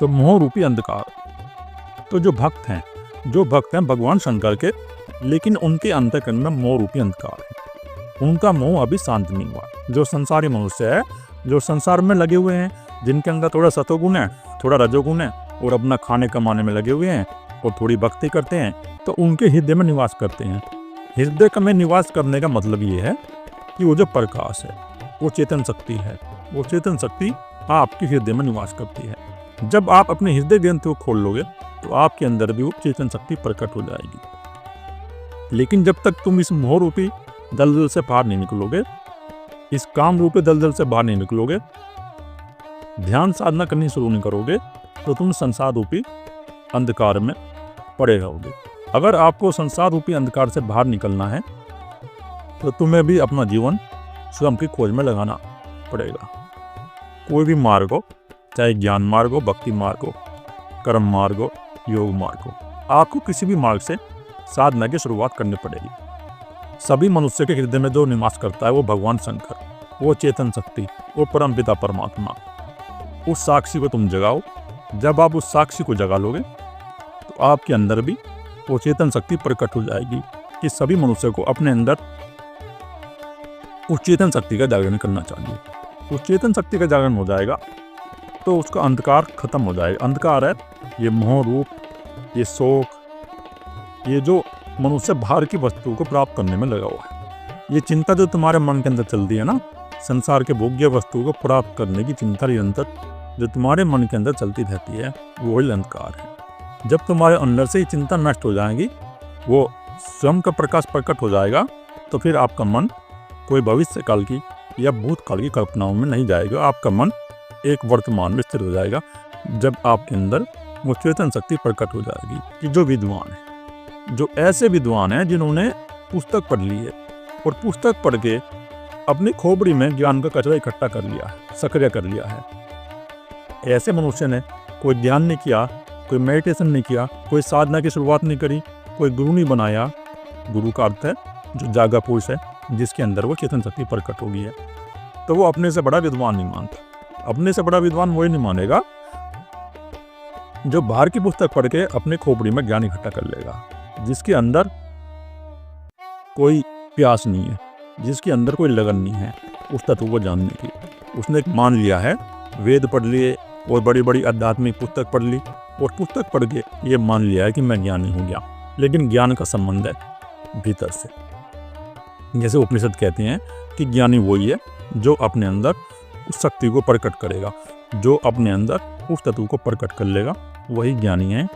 तो मोह रूपी अंधकार। तो जो भक्त हैं भगवान शंकर के, लेकिन उनके अंतःकरण में मोह रूपी अंधकार है। उनका मोह अभी शांत नहीं हुआ। जो संसारी मनुष्य है, जो संसार में लगे हुए हैं, जिनके अंदर थोड़ा सतोगुण है, थोड़ा रजोगुण है, और अपना खाने कमाने में लगे हुए हैं और थोड़ी भक्ति करते हैं, तो उनके हृदय में निवास करते हैं। हृदय में निवास करने का मतलब ये है कि वो जो प्रकाश है, वो चेतन शक्ति है, वो चेतन शक्ति आपके हृदय में निवास करती है। जब आप अपने हृदय ग्रंथ को खोल लोगे तो आपके अंदर भी वो चेतन शक्ति प्रकट हो जाएगी। लेकिन जब तक तुम इस मोह रूपी दलदल से बाहर नहीं निकलोगे, इस काम रूपी दलदल से बाहर नहीं निकलोगे, ध्यान साधना करनी शुरू नहीं करोगे, तो तुम संसार रूपी अंधकार में पड़े रहोगे। अगर आपको संसार रूपी अंधकार से बाहर निकलना है तो तुम्हें भी अपना जीवन स्वयं की खोज में लगाना पड़ेगा। कोई भी मार्ग हो, चाहे ज्ञान मार्ग हो, भक्ति मार्ग हो, कर्म मार्ग हो, योग मार्ग हो, आपको किसी भी मार्ग से साधना की शुरुआत करनी पड़ेगी। सभी मनुष्य के हृदय में जो निवास करता है वो भगवान शंकर, वो चेतन शक्ति, वो परम पिता परमात्मा, उस साक्षी को तुम जगाओ। जब आप उस साक्षी को जगा लोगे तो आपके अंदर भी वो चेतन शक्ति प्रकट हो जाएगी कि सभी मनुष्य को अपने अंदर उस चेतन शक्ति का जागरण करना चाहिए। उस चेतन शक्ति का जागरण हो जाएगा तो उसका अंधकार खत्म हो जाएगा। अंधकार है ये मोह रूप, ये शोक, ये जो मनुष्य बाहर की वस्तु को प्राप्त करने में लगा हुआ है, ये चिंता जो तुम्हारे मन के अंदर चलती है ना, संसार के भोग्य वस्तु को प्राप्त करने की चिंता निरंतर जो तुम्हारे मन के अंदर चलती रहती है, वो ही अंधकार है। जब तुम्हारे अंदर से ये चिंता नष्ट हो जाएगी, वो स्वयं का प्रकाश प्रकट हो जाएगा, तो फिर आपका मन कोई भविष्य काल की या भूतकाल की कल्पनाओं में नहीं जाएगा। आपका मन एक वर्तमान में स्थिर हो जाएगा। जब आपके अंदर वो चेतन शक्ति प्रकट हो जाएगी कि जो विद्वान है, जो ऐसे विद्वान हैं जिन्होंने पुस्तक पढ़ ली है और पुस्तक पढ़ के अपनी खोपड़ी में ज्ञान का कचरा इकट्ठा कर लिया है, सक्रिय कर लिया है, ऐसे मनुष्य ने कोई ध्यान नहीं किया, कोई मेडिटेशन नहीं किया, कोई साधना की शुरुआत नहीं करी, कोई गुरु नहीं बनाया। गुरु का अर्थ है जो जागा पुरुष है, जिसके अंदर वो चेतन शक्ति प्रकट हो गई है, तो वो अपने से बड़ा विद्वान नहीं मानता। अपने से बड़ा विद्वान वही नहीं मानेगा जो बाहर की पुस्तक पढ़ के अपने खोपड़ी में ज्ञान इकट्ठा कर लेगा, जिसके अंदर कोई प्यास नहीं है, जिसके अंदर कोई लगन नहीं है उस तत्व को जानने की। उसने मान लिया है, वेद पढ़ लिए और बड़ी बड़ी आध्यात्मिक पुस्तक पढ़ ली और पुस्तक पढ़ के ये मान लिया है कि मैं ज्ञानी हो गया। लेकिन ज्ञान का संबंध है भीतर से। जैसे उपनिषद कहते हैं कि ज्ञानी वही है जो अपने अंदर उस शक्ति को प्रकट करेगा, जो अपने अंदर उस तत्व को प्रकट कर लेगा, वही ज्ञानी है,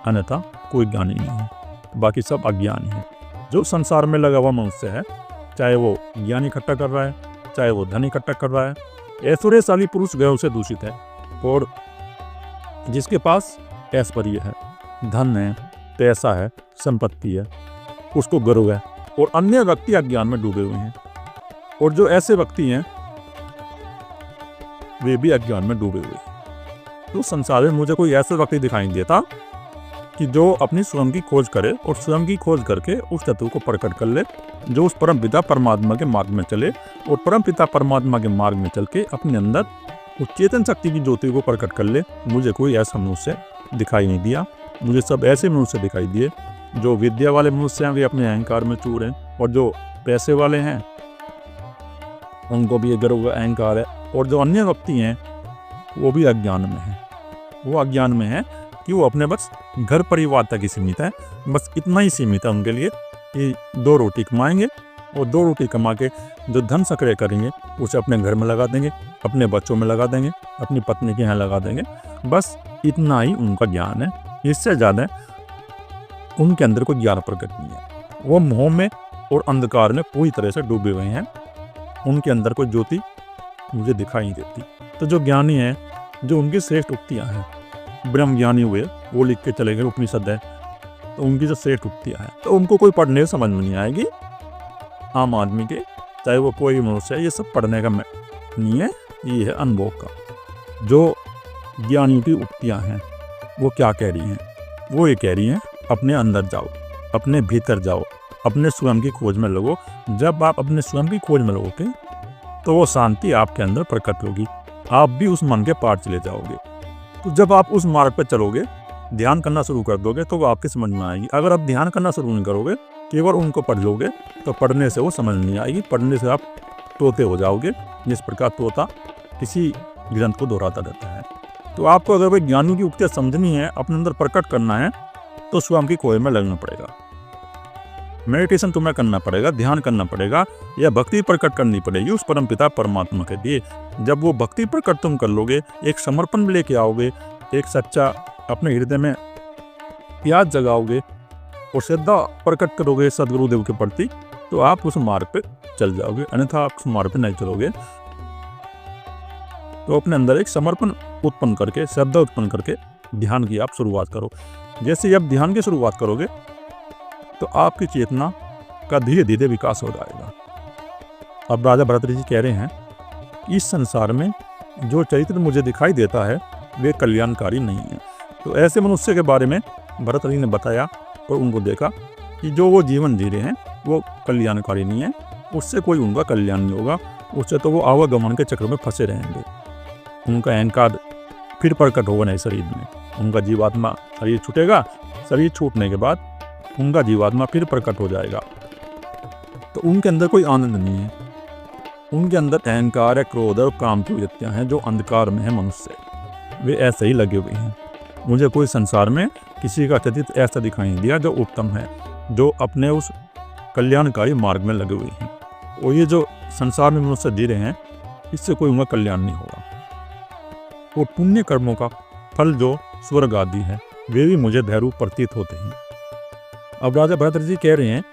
अन्यथा कोई ज्ञानी नहीं है। बाकी सब अज्ञानी है। जो संसार में लगा हुआ मनुष्य है, चाहे वो ज्ञान इकट्ठा कर रहा है, चाहे वो धन इकट्ठा कर रहा है, ऐश्वर्यशाली पुरुष गौ से दूषित है। और जिसके पास ऐश्वर्य है, धन है, पैसा है, संपत्ति है, उसको गर्व है, और अन्य व्यक्ति अज्ञान में डूबे हुए हैं। और जो ऐसे व्यक्ति हैं वे भी अज्ञान में डूबे हुए हैं। तो संसार में मुझे कोई ऐसा व्यक्ति दिखाई नहीं देता कि जो अपनी स्वयं की खोज करे और स्वयं की खोज करके उस तत्व को प्रकट कर ले, जो उस परम पिता परमात्मा के मार्ग में चले और परम पिता परमात्मा के मार्ग में चल के अपने अंदर उस चेतन शक्ति की ज्योति को प्रकट कर ले। मुझे कोई ऐसा मनुष्य दिखाई नहीं दिया। मुझे सब ऐसे मनुष्य दिखाई दिए जो विद्या वाले मनुष्य हैं, वे अपने अहंकार में चूर हैं, और जो पैसे वाले हैं उनको भी गर्व अहंकार है, और जो अन्य व्यक्ति हैं वो भी अज्ञान में हैं। वो अज्ञान में है कि वो अपने बस घर परिवार तक ही सीमित है, बस इतना ही सीमित है उनके लिए कि 2 रोटी कमाएंगे और 2 रोटी कमा के जो धन सक्रिय करेंगे उसे अपने घर में लगा देंगे, अपने बच्चों में लगा देंगे, अपनी पत्नी के यहाँ लगा देंगे। बस इतना ही उनका ज्ञान है, इससे ज़्यादा उनके अंदर कोई ज्ञान प्रकट नहीं है। वो मोह में और अंधकार में पूरी तरह से डूबे हुए हैं। उनके अंदर कोई ज्योति मुझे दिखाई नहीं देती। तो जो ज्ञानी हैं, जो उनकी श्रेष्ठ उक्तियाँ हैं, ब्रह्म ज्ञानी हुए, वो लिख के चले गए, उपनिषद है, तो उनकी जो श्रेष्ठ उक्तियाँ हैं तो उनको कोई पढ़ने समझ में नहीं आएगी। आम आदमी के, चाहे वो कोई मनुष्य है, ये सब पढ़ने का नहीं है, ये है अनुभव का। जो ज्ञानियों की उक्तियाँ हैं वो क्या कह रही हैं? वो ये कह रही हैं अपने अंदर जाओ, अपने भीतर जाओ, अपने स्वयं की खोज में लगो। जब आप अपने स्वयं की खोज में लगोगे तो वो शांति आपके अंदर प्रकट होगी, आप भी उस मन के पार चले जाओगे। तो जब आप उस मार्ग पर चलोगे, ध्यान करना शुरू कर दोगे, तो वो आपके समझ में आएगी। अगर आप ध्यान करना शुरू नहीं करोगे, केवल उनको पढ़ लोगे, तो पढ़ने से वो समझ नहीं आएगी, पढ़ने से आप तोते हो जाओगे, जिस प्रकार तोता किसी ग्रंथ को दोहराता रहता है। तो आपको अगर कोई ज्ञानी की उक्तियाँ समझनी है, अपने अंदर प्रकट करना है, तो स्वयं की खोज में लगना पड़ेगा, मेडिटेशन तुम्हें करना पड़ेगा, ध्यान करना पड़ेगा, या भक्ति प्रकट करनी पड़ेगी उस परम पिता परमात्मा के लिए। जब वो भक्ति प्रकट तुम कर लोगे, एक समर्पण लेके आओगे, एक सच्चा अपने हृदय में प्यास जगाओगे और श्रद्धा प्रकट करोगे सदगुरुदेव के प्रति, तो आप उस मार्ग पे चल जाओगे, अन्यथा आप उस मार्ग पे नहीं चलोगे। तो अपने अंदर एक समर्पण उत्पन्न करके, श्रद्धा उत्पन्न करके ध्यान की आप शुरुआत करो। जैसे ही आप ध्यान की शुरुआत करोगे, तो आपकी चेतना का धीरे धीरे विकास हो जाएगा। अब राजा भरतरी जी कह रहे हैं, इस संसार में जो चरित्र मुझे दिखाई देता है वे कल्याणकारी नहीं है। तो ऐसे मनुष्य के बारे में भरतरी ने बताया और उनको देखा कि जो वो जीवन जी रहे हैं वो कल्याणकारी नहीं है, उससे कोई उनका कल्याण नहीं होगा, उससे तो वो आवागमन के चक्र में फंसे रहेंगे। उनका अहंकार फिर प्रकट होगा नहीं शरीर में, उनका जीवात्मा, शरीर छूटेगा, शरीर छूटने के बाद उनका जीवात्मा फिर प्रकट हो जाएगा। तो उनके अंदर कोई आनंद नहीं है, उनके अंदर अहंकार है, क्रोध और काम की वृत्तियाँ हैं जो अंधकार में है मनुष्य, वे ऐसे ही लगे हुए हैं। मुझे कोई संसार में किसी का चरित्र ऐसा दिखाई नहीं दिया जो उत्तम है, जो अपने उस कल्याणकारी मार्ग में लगे हुए हैं। और ये जो संसार में मनुष्य जी रहे हैं, इससे कोई उनका कल्याण नहीं होगा। और पुण्य कर्मों का फल जो स्वर्ग आदि है, वे भी मुझे भयरूप प्रतीत होते हैं। अब राजा भरतरी जी कह रहे हैं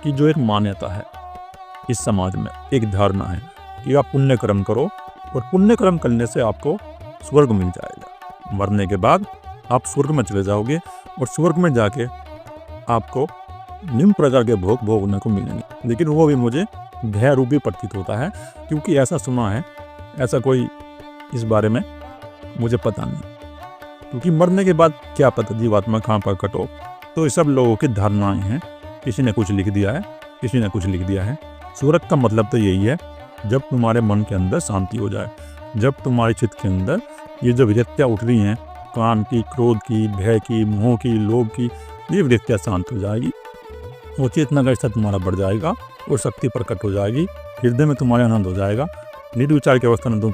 कि जो एक मान्यता है इस समाज में, एक धारणा है कि आप पुण्य कर्म करो और पुण्य कर्म करने से आपको स्वर्ग मिल जाएगा, मरने के बाद आप स्वर्ग में चले जाओगे और स्वर्ग में जाके आपको निम्न प्रकार के भोग भोगने को मिलेंगे। लेकिन वो भी मुझे भयरूपी प्रतीत होता है, क्योंकि ऐसा सुना है, ऐसा कोई इस बारे में मुझे पता नहीं, क्योंकि मरने के बाद क्या पता जीवात्मा कहाँ पर कटो। तो ये सब लोगों की धारणाएं हैं, किसी ने कुछ लिख दिया है, किसी ने कुछ लिख दिया है। स्वर्ग का मतलब तो यही है, जब तुम्हारे मन के अंदर शांति हो जाए, जब तुम्हारे चित्त के अंदर ये जो वृत्तियाँ उठ रही हैं, काम की, क्रोध की, भय की, मोह की, लोभ की, ये वृत्तियाँ शांत हो जाएगी, वो चेतना का स्तर तुम्हारा बढ़ जाएगा और शक्ति प्रकट हो जाएगी, हृदय में तुम्हारे आनंद हो जाएगा, निर्विचार की अवस्था में तुम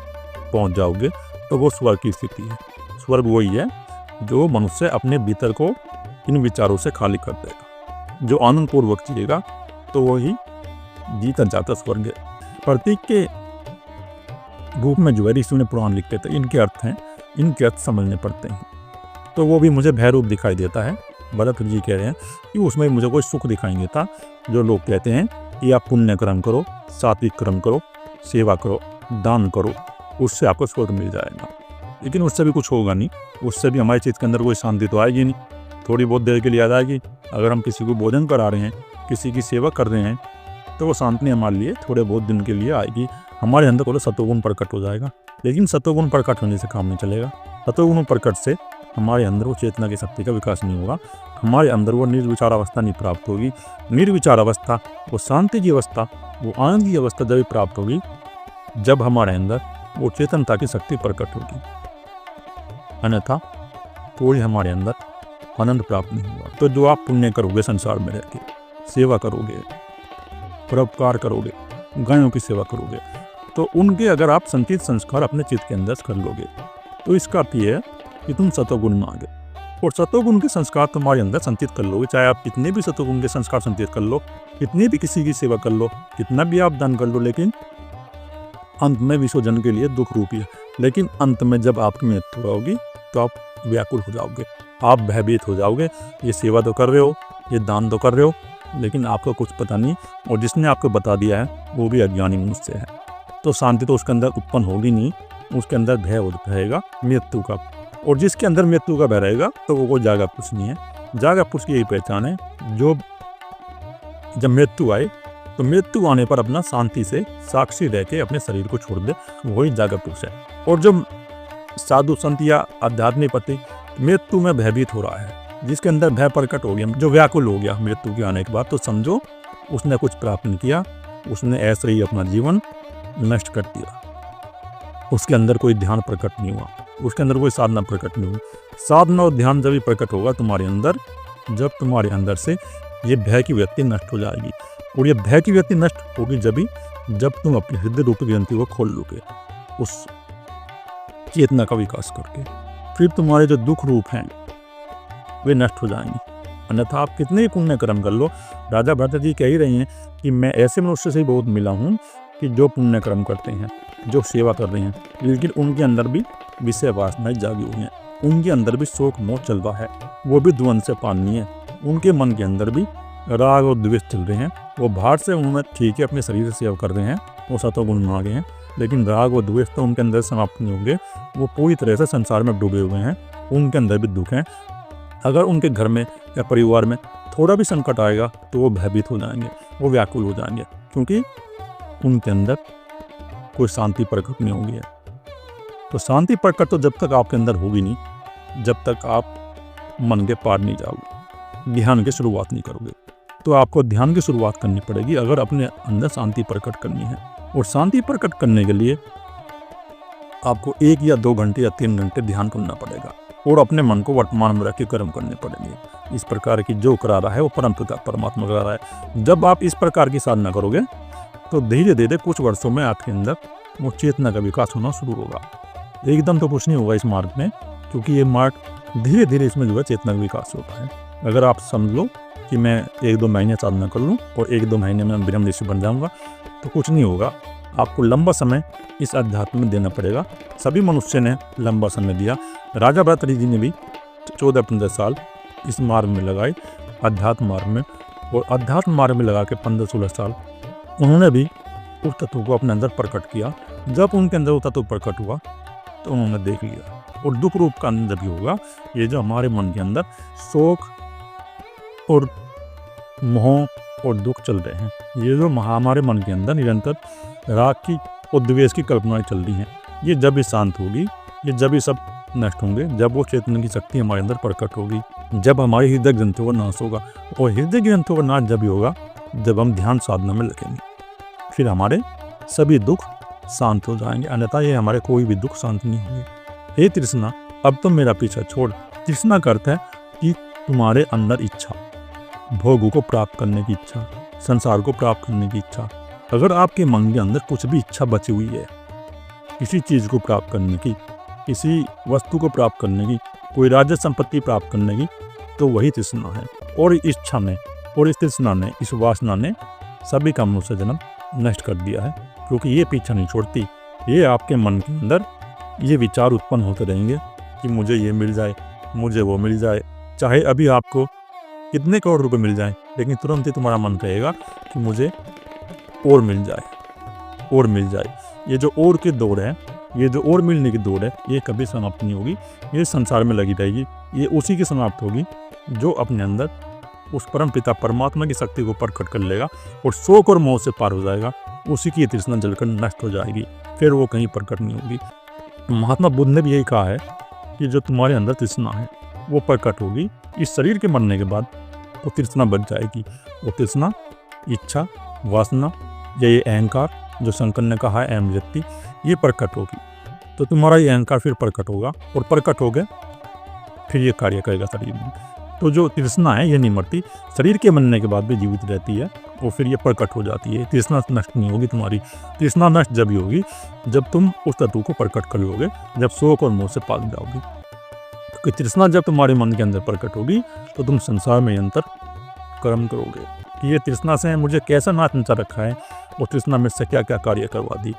पहुँच जाओगे। तो वो स्वर्ग की स्थिति है। स्वर्ग वही है जो मनुष्य अपने भीतर को इन विचारों से खाली कर देगा, जो आनंद पूर्वक जिएगा, तो वही जीता जाता स्वर्ग है। प्रतीक के रूप में जो है ऋषि ने पुराण लिखते थे, इनके अर्थ हैं, इनके अर्थ समझने पड़ते हैं। तो वो भी मुझे भयरूप दिखाई देता है। भरत जी कह रहे हैं कि उसमें मुझे कोई सुख दिखाई नहीं देता। जो लोग कहते हैं कि आप पुण्य कर्म करो, सात्विक कर्म करो, सेवा करो, दान करो, उससे आपको स्वर्ग मिल जाएगा, लेकिन उससे भी कुछ होगा नहीं, उससे भी हमारे चित्त के अंदर कोई शांति तो आएगी नहीं, थोड़ी बहुत देर के लिए आ जाएगी। अगर हम किसी को भोजन करा रहे हैं, किसी की सेवा कर रहे हैं, तो वो शांति हमारे लिए थोड़े बहुत दिन के लिए आएगी, हमारे अंदर को सत्वगुण प्रकट हो जाएगा। लेकिन सत्वगुण प्रकट होने से काम नहीं चलेगा। सत्वगुण प्रकट से हमारे अंदर वो चेतना की शक्ति का विकास नहीं होगा, हमारे अंदर वो निर्विचार अवस्था नहीं प्राप्त होगी। निर्विचार अवस्था, वो शांति की अवस्था, वो आनंद की अवस्था जब प्राप्त होगी, जब हमारे अंदर वो चेतनता की शक्ति प्रकट होगी, अन्यथा कोई हमारे अंदर आनंद प्राप्त नहीं होगा। तो जो आप पुण्य करोगे, संसार में रहकर सेवा करोगे, परोपकार करोगे, गायों की सेवा करोगे, तो उनके अगर आप संचित संस्कार अपने चित्त के अंदर कर लोगे, तो इसका अर्थ ये है कि तुम सतोगुण में आ गए। और सतोगुण के संस्कार तुम्हारे अंदर संचित कर लोगे, चाहे आप कितने भी सतोगुण के संस्कार संचित कर लो, कितनी भी किसी की सेवा कर लो, कितना भी आप दान कर लो, लेकिन अंत में विसर्जन के लिए दुख रूपी है। लेकिन अंत में जब आपकी मृत्यु होगी, तो आप व्याकुल हो जाओगे, आप भयभीत हो जाओगे। ये सेवा तो कर रहे हो, ये दान तो कर रहे हो, लेकिन आपको कुछ पता नहीं, और जिसने आपको बता दिया है वो भी अज्ञानी मनुष्य है। तो शांति तो उसके अंदर उत्पन्न होगी नहीं, उसके अंदर भय रहेगा मृत्यु का। और जिसके अंदर मृत्यु का भय रहेगा, तो वो कोई जागा पुरुष नहीं है। जागा पुरुष की यही पहचान है, जो जब मृत्यु आए, तो मृत्यु आने पर अपना शांति से साक्षी रह के अपने शरीर को छोड़ दे, वही जागा पुरुष है। और जो साधु संत या आध्यात्मिक पति मृत्यु में भयभीत हो रहा है, जिसके अंदर भय प्रकट हो गया, जो व्याकुल हो गया मृत्यु के आने के बाद, तो समझो उसने कुछ प्राप्त नहीं किया, उसने ऐसे ही अपना जीवन नष्ट कर दिया। उसके अंदर कोई ध्यान प्रकट नहीं हुआ, उसके अंदर कोई साधना प्रकट नहीं हुई। साधना और ध्यान जब भी प्रकट होगा तुम्हारे अंदर, जब तुम्हारे अंदर से ये भय की व्यक्ति नष्ट हो जाएगी। और ये भय की व्यक्ति नष्ट होगी जब तुम अपने हृदय रूपी ग्रंथि को खोल लोगे उस चेतना का विकास करके, फिर तुम्हारे जो दुख रूप हैं वे नष्ट हो जाएंगे। अन्यथा आप कितने ही पुण्य कर्म कर लो, राजा भरत जी कह ही रहे हैं कि मैं ऐसे मनुष्य से ही बहुत मिला हूँ कि जो पुण्य कर्म करते हैं, जो सेवा कर रहे हैं, लेकिन उनके अंदर भी विषय वासनाएं जागी हुई हैं, उनके अंदर भी शोक मोह चल रहा है, वो भी द्वंद से पानी है, उनके मन के अंदर भी राग और द्वेष चल रहे हैं। वो बाहर से उन्होंने ठीक है अपने शरीर से सेवा कर रहे हैं, वो सतोगुण में आ गए हैं, लेकिन राग और द्वेष तो उनके अंदर समाप्त नहीं होंगे। वो पूरी तरह से संसार में डूबे हुए हैं, उनके अंदर भी दुख है। अगर उनके घर में या परिवार में थोड़ा भी संकट आएगा तो वो भयभीत हो जाएंगे, वो व्याकुल हो जाएंगे, क्योंकि उनके अंदर कोई शांति प्रकट नहीं होगी है। तो शांति प्रकट तो जब तक आपके अंदर होगी नहीं, जब तक आप मन के पार नहीं जाओगे, ध्यान की शुरुआत नहीं करोगे। तो आपको ध्यान की शुरुआत करनी पड़ेगी अगर अपने अंदर शांति प्रकट करनी है। और शांति प्रकट करने के लिए आपको 1 या 2 घंटे या 3 घंटे ध्यान करना पड़ेगा और अपने मन को वर्तमान में रख के कर्म करने पड़ेंगे। इस प्रकार की जो करा रहा है वो परम पिता परमात्मा करा रहा है। जब आप इस प्रकार की साधना करोगे तो धीरे धीरे कुछ वर्षों में आपके अंदर वो चेतना का विकास होना शुरू होगा। एकदम तो कुछ नहीं होगा इस मार्ग में, क्योंकि ये मार्ग धीरे धीरे इसमें जो है चेतना का विकास होता है। अगर आप समझ लो कि मैं 1-2 महीने साधना कर लूँ और 1-2 महीने में ब्रह्म ऋषि बन जाऊँगा, तो कुछ नहीं होगा। आपको लंबा समय इस अध्यात्म में देना पड़ेगा। सभी मनुष्य ने लंबा समय दिया। राजा भरत जी ने भी 14-15 साल इस मार्ग में लगाए, अध्यात्म मार्ग में, और अध्यात्म मार्ग में लगा के 15-16 साल उन्होंने भी उस तत्व को अपने अंदर प्रकट किया। जब उनके अंदर वो तत्व प्रकट हुआ तो उन्होंने देख लिया। और दुख रूप का अंदर भी होगा ये जो हमारे मन के अंदर शोक और मोह और दुख चल रहे हैं, ये जो हमारे मन के अंदर निरंतर राग की और द्वेष की कल्पनाएं चल रही हैं, ये जब भी शांत होगी, ये जब भी सब नष्ट होंगे, जब वो चेतन की शक्ति हमारे अंदर प्रकट होगी, जब हमारे हृदय ग्रंथों का नाश होगा। और हृदय ग्रंथों का नाश जब भी होगा जब हम ध्यान साधना में लगेंगे, फिर हमारे सभी दुख शांत हो जाएंगे। अन्यथा ये हमारे कोई भी दुख शांत नहीं होंगे। हे तृष्णा, अब तो मेरा पीछा छोड़। तृष्णा का अर्थ है कि तुम्हारे अंदर इच्छा, भोगों को प्राप्त करने की इच्छा, संसार को प्राप्त करने की इच्छा। अगर आपके मन के अंदर कुछ भी इच्छा बची हुई है, किसी चीज़ को प्राप्त करने की, किसी वस्तु को प्राप्त करने की, कोई राज्य संपत्ति प्राप्त करने की, तो वही तृष्णा है। और इच्छा ने और इस तृष्णा ने, इस वासना ने सभी का मनुष्य जन्म नष्ट कर दिया है, क्योंकि ये पीछा नहीं छोड़ती। ये आपके मन के अंदर ये विचार उत्पन्न होते रहेंगे कि मुझे ये मिल जाए, मुझे वो मिल जाए। चाहे अभी आपको कितने करोड़ रुपए मिल जाए, लेकिन तुरंत ही तुम्हारा मन रहेगा कि मुझे और मिल जाए, और मिल जाए। ये जो और की दौड़ है, ये जो और मिलने की दौड़ है, ये कभी समाप्त नहीं होगी। ये संसार में लगी रहेगी। ये उसी की समाप्त होगी जो अपने अंदर उस परम पिता परमात्मा की शक्ति को प्रकट कर लेगा और शोक और मोह से पार हो जाएगा। उसी की तृष्णा जलकर नष्ट हो जाएगी, फिर वो कहीं प्रकट नहीं होगी। महात्मा बुद्ध ने भी यही कहा है कि जो तुम्हारे अंदर तृष्णा है वो प्रकट होगी। इस शरीर के मरने के बाद वो तृष्णा बच जाएगी। वो तृष्णा, इच्छा, वासना, ये अहंकार जो शंकर ने कहा है अहम व्यक्ति, ये प्रकट होगी। तो तुम्हारा ये अहंकार फिर प्रकट होगा, और प्रकट हो गए फिर ये कार्य करेगा शरीर में। तो जो तृष्णा है ये नहीं मरती, शरीर के मरने के बाद भी जीवित रहती है, और फिर ये प्रकट हो जाती है। तृष्णा नष्ट नहीं होगी तुम्हारी। तृष्णा नष्ट जब ही होगी जब तुम उस तत्व को प्रकट कर लोगे, जब शोक और मोह से पाल जाओगे। क्योंकि तृष्णा जब तुम्हारे मन के अंदर प्रकट होगी तो तुम संसार में निरंतर कर्म करोगे कि ये तृष्णा से मुझे कैसा नाच नचा रखा है, और तृष्णा में से क्या क्या कार्य करवा दी।